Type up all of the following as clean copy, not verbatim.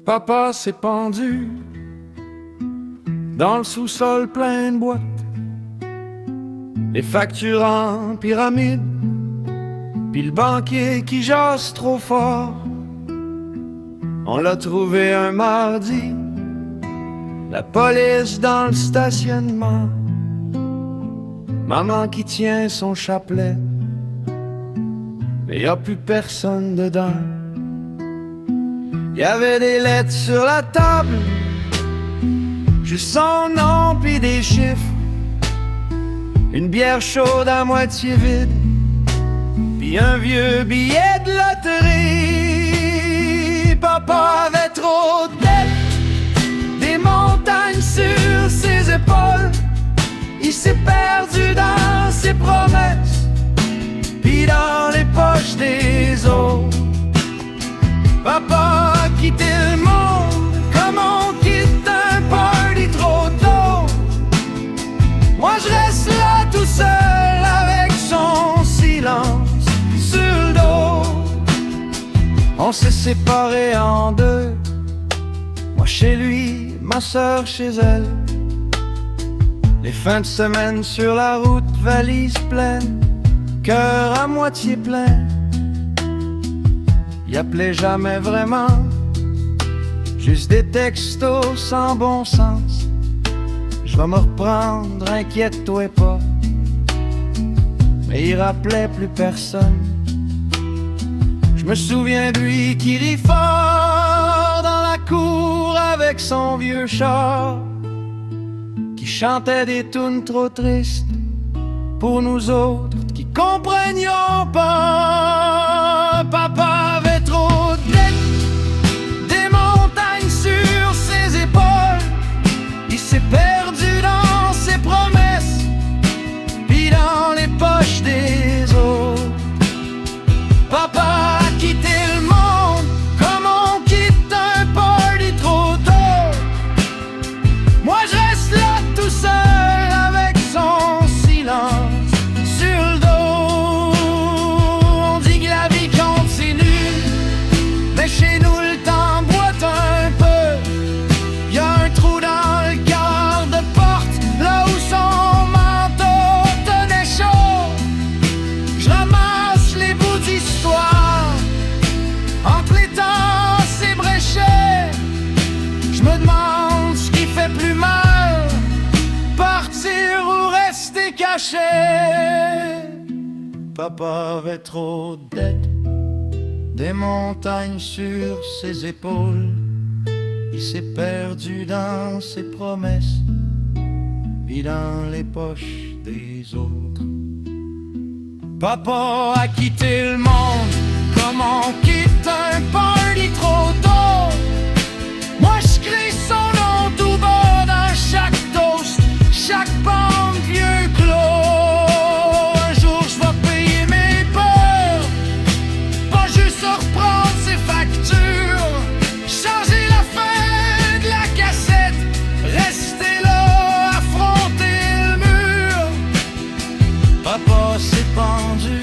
Papa s'est pendu dans le sous-sol plein de boîtes, les factures en pyramide, puis le banquier qui jase trop fort. On l'a trouvé un mardi, la police dans le stationnement, maman qui tient son chapelet, mais y a plus personne dedans. Y avait des lettres sur la table, juste son nom pis des chiffres, une bière chaude à moitié vide, pis un vieux billet de loterie. Papa avait trop de dettes, des montagnes sur ses épaules, il s'est perdu dans ses promesses, pis dans les poches des autres. Papa a quitté le monde comme on quitte un party trop tôt. Moi je reste là tout seul avec son silence sur le dos. On s'est séparés en deux, moi chez lui, ma soeur chez elle. Les fins de semaine sur la route, valise pleine, cœur à moitié plein. Il appelait jamais vraiment, juste des textos sans bon sens. Je vais me reprendre, inquiète-toi pas. Mais il rappelait plus personne. Je me souviens de lui qui rit fort dans la cour avec son vieux char, qui chantait des tunes trop tristes pour nous autres qui comprenions pas. Papa avait trop de dettes, des montagnes sur ses épaules, il s'est perdu dans ses promesses, puis dans les poches des autres. Papa a quitté le monde comme on quitte un party trop tôt. Moi je reste là tout seul avec son silence sur le dos. On dit que la vie continue, mais chez nous le temps boite un peu. Y a un trou dans le garde-porte, là où son manteau tenait chaud. Je ramasse les bouts d'histoire entre les temps s'ébréchait. Je me demande ce qui fait plus mal, partir ou rester caché. Papa avait trop de dettes, des montagnes sur ses épaules, il s'est perdu dans ses promesses, puis dans les poches des autres. Papa a quitté le monde comme on quitte un party trop tôt. Moi je crie son nom tout bas dans chaque toast, chaque bande vieux clos. Un jour je vais payer mes peurs, pas juste reprendre ses factures, changer la fin de la cassette, rester là, affronter le mur. Papa s'est pendu,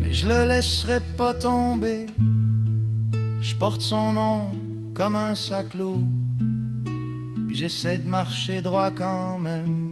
mais je le laisserai pas tomber. Je porte son nom comme un sac lourd, puis j'essaie de marcher droit quand même.